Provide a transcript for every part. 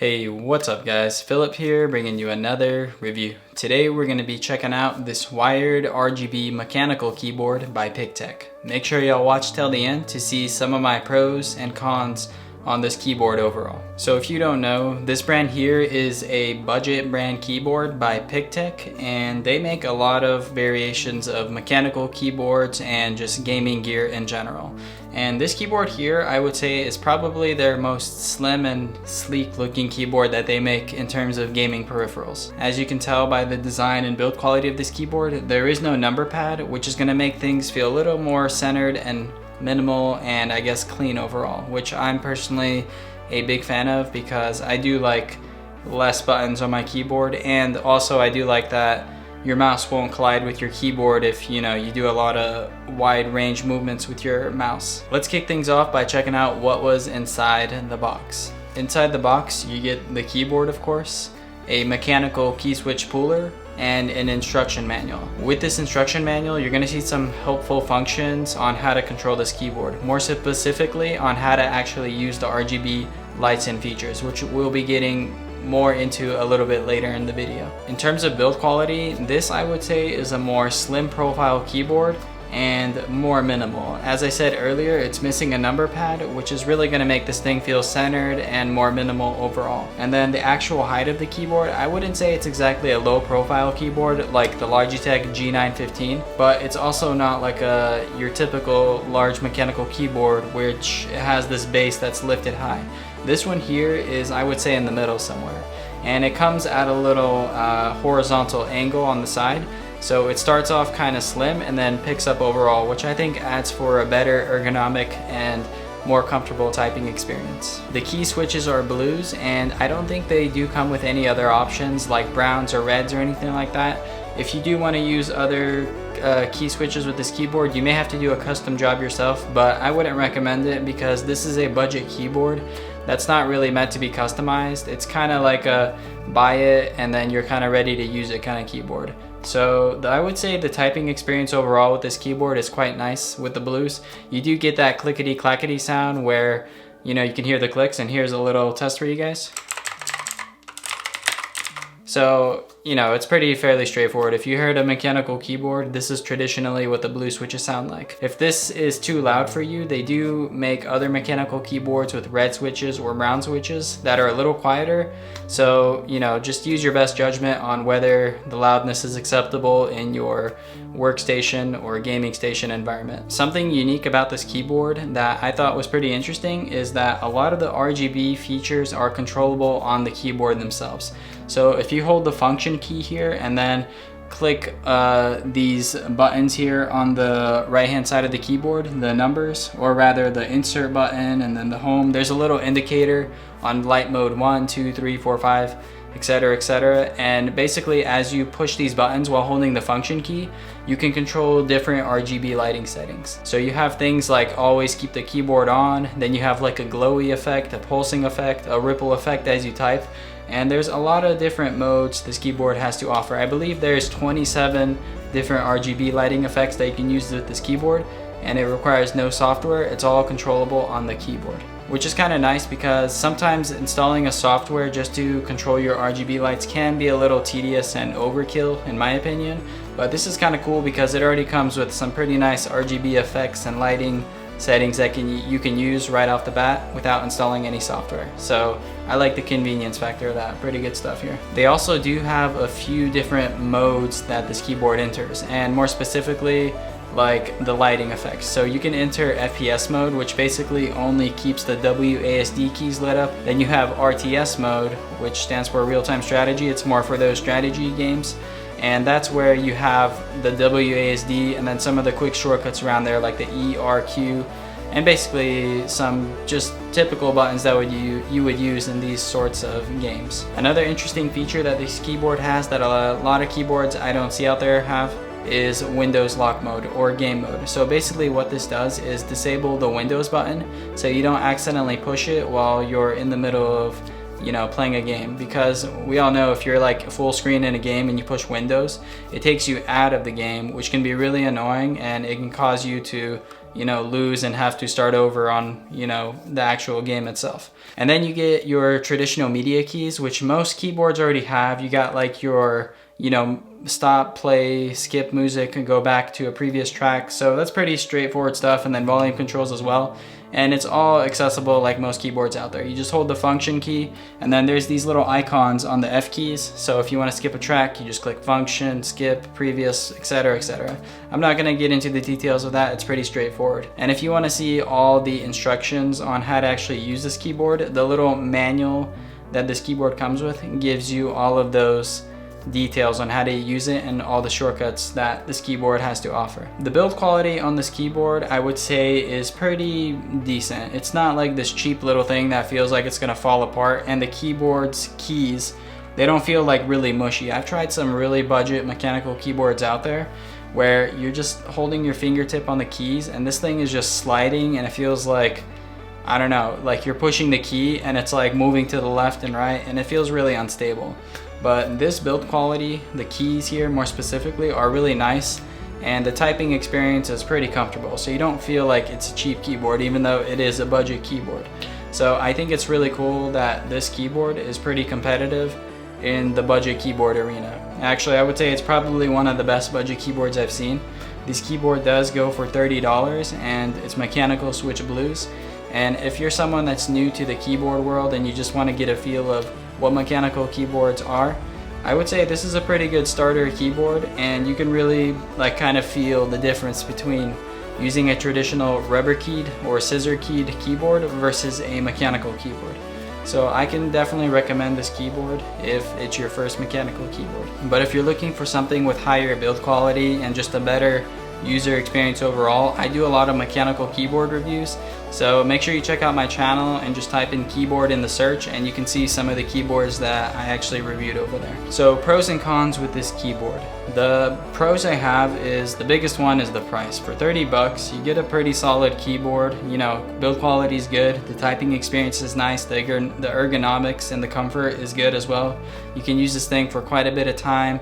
Hey, what's up guys? Philip here, bringing you another review. Today we're going to be checking out this wired RGB mechanical keyboard by PICTEK. Make sure y'all watch till the end to see some of my pros and cons on this keyboard overall. So if you don't know, this brand here is a budget brand keyboard by PICTEK, and they make a lot of variations of mechanical keyboards and just gaming gear in general. And this keyboard here, I would say, is probably their most slim and sleek looking keyboard that they make in terms of gaming peripherals. As you can tell by the design and build quality of this keyboard, there is no number pad, which is going to make things feel a little more centered and minimal and I guess clean overall, which I'm personally a big fan of because I do like less buttons on my keyboard, and also I do like that your mouse won't collide with your keyboard if you do a lot of wide range movements with your mouse. Let's kick things off by checking out what was inside the box. Inside the box you get the keyboard, of course, a mechanical key switch puller, and an instruction manual. With this instruction manual, you're going to see some helpful functions on how to control this keyboard, more specifically on how to actually use the RGB lights and features, which we'll be getting more into a little bit later in the video. In terms of build quality, this I would say is a more slim profile keyboard and more minimal. As I said earlier, it's missing a number pad, which is really going to make this thing feel centered and more minimal overall. And then the actual height of the keyboard, I wouldn't say it's exactly a low profile keyboard like the Logitech G915, but it's also not like your typical large mechanical keyboard which has this base that's lifted high. This one here is, I would say, in the middle somewhere, and it comes at a little horizontal angle on the side. So it starts off kind of slim and then picks up overall, which I think adds for a better ergonomic and more comfortable typing experience. The key switches are blues, and I don't think they do come with any other options like browns or reds or anything like that. If you do want to use other key switches with this keyboard, you may have to do a custom job yourself, but I wouldn't recommend it because this is a budget keyboard that's not really meant to be customized. It's kind of like a buy it and then you're kind of ready to use it kind of keyboard. So I would say the typing experience overall with this keyboard is quite nice with the blues. You do get that clickety clackety sound where you can hear the clicks, and here's a little test for you guys. So it's fairly straightforward. If you heard a mechanical keyboard, this is traditionally what the blue switches sound like. If this is too loud for you, they do make other mechanical keyboards with red switches or brown switches that are a little quieter. So just use your best judgment on whether the loudness is acceptable in your workstation or gaming station environment. Something unique about this keyboard that I thought was pretty interesting is that a lot of the RGB features are controllable on the keyboard themselves. So if you hold the function key here and then click these buttons here on the right hand side of the keyboard, the numbers, or rather the insert button and then the home, there's a little indicator on light mode 1, 2, 3, 4, 5, etc, etc. And basically as you push these buttons while holding the function key, you can control different RGB lighting settings. So you have things like always keep the keyboard on, then you have like a glowy effect, a pulsing effect, a ripple effect as you type. And there's a lot of different modes this keyboard has to offer. I believe there's 27 different RGB lighting effects that you can use with this keyboard, and it requires no software. It's all controllable on the keyboard, which is kind of nice because sometimes installing a software just to control your RGB lights can be a little tedious and overkill in my opinion. But this is kind of cool because it already comes with some pretty nice RGB effects and lighting settings that you can use right off the bat without installing any software. So I like the convenience factor of that. Pretty good stuff here. They also do have a few different modes that this keyboard enters, and more specifically like the lighting effects. So you can enter FPS mode, which basically only keeps the WASD keys lit up. Then you have RTS mode, which stands for real-time strategy. It's more for those strategy games. And that's where you have the WASD and then some of the quick shortcuts around there like the E, R, Q, and basically some just typical buttons that you would use in these sorts of games. Another interesting feature that this keyboard has that a lot of keyboards I don't see out there have is Windows lock mode or game mode. So basically what this does is disable the Windows button so you don't accidentally push it while you're in the middle of playing a game, because we all know if you're like full screen in a game and you push Windows, it takes you out of the game, which can be really annoying, and it can cause you to lose and have to start over on, the actual game itself. And then you get your traditional media keys, which most keyboards already have. You got like your, stop, play, skip music, and go back to a previous track. So that's pretty straightforward stuff. And then volume controls as well. And it's all accessible like most keyboards out there. You just hold the function key, and then there's these little icons on the F keys. So if you want to skip a track, you just click function, skip, previous, etc., etc. I'm not going to get into the details of that. It's pretty straightforward. And if you want to see all the instructions on how to actually use this keyboard, the little manual that this keyboard comes with gives you all of those details on how to use it and all the shortcuts that this keyboard has to offer. The build quality on this keyboard, I would say, is pretty decent. It's not like this cheap little thing that feels like it's gonna fall apart, and the keyboard's keys, they don't feel like really mushy. I've tried some really budget mechanical keyboards out there where you're just holding your fingertip on the keys and this thing is just sliding, and it feels like, I don't know, like you're pushing the key and it's like moving to the left and right, and it feels really unstable. But this build quality, the keys here more specifically, are really nice, and the typing experience is pretty comfortable. So you don't feel like it's a cheap keyboard, even though it is a budget keyboard. So I think it's really cool that this keyboard is pretty competitive in the budget keyboard arena. Actually, I would say it's probably one of the best budget keyboards I've seen. This keyboard does go for $30, and it's mechanical switch blues. And if you're someone that's new to the keyboard world and you just want to get a feel of what mechanical keyboards are, I would say this is a pretty good starter keyboard, and you can really like kind of feel the difference between using a traditional rubber keyed or scissor keyed keyboard versus a mechanical keyboard. So I can definitely recommend this keyboard if it's your first mechanical keyboard. But if you're looking for something with higher build quality and just a better user experience overall, I do a lot of mechanical keyboard reviews. So make sure you check out my channel and just type in keyboard in the search, and you can see some of the keyboards that I actually reviewed over there. So pros and cons with this keyboard. The pros I have is, the biggest one is the price. For $30, you get a pretty solid keyboard. Build quality is good, the typing experience is nice, the ergonomics and the comfort is good as well. You can use this thing for quite a bit of time,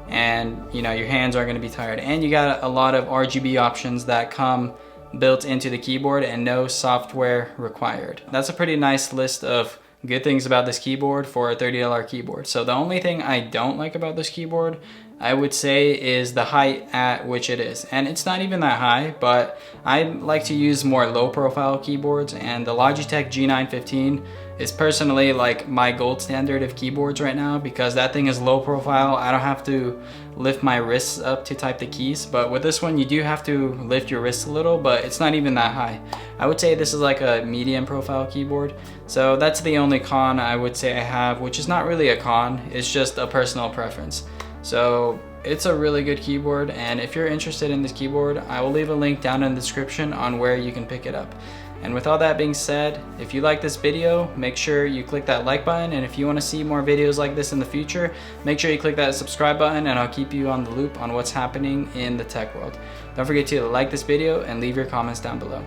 and your hands aren't going to be tired. And you got a lot of RGB options that come built into the keyboard and no software required. That's a pretty nice list of good things about this keyboard for a $30 keyboard. So the only thing I don't like about this keyboard, I would say, is the height at which it is. And it's not even that high, but I like to use more low profile keyboards, and the Logitech G915 is personally like my gold standard of keyboards right now, because that thing is low profile. I don't have to lift my wrists up to type the keys, but with this one you do have to lift your wrists a little, but it's not even that high. I would say this is like a medium profile keyboard. So that's the only con I would say I have, which is not really a con, it's just a personal preference. So it's a really good keyboard, and if you're interested in this keyboard, I will leave a link down in the description on where you can pick it up. And with all that being said, if you like this video, make sure you click that like button, and if you want to see more videos like this in the future, make sure you click that subscribe button, and I'll keep you on the loop on what's happening in the tech world. Don't forget to like this video and leave your comments down below.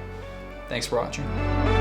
Thanks for watching.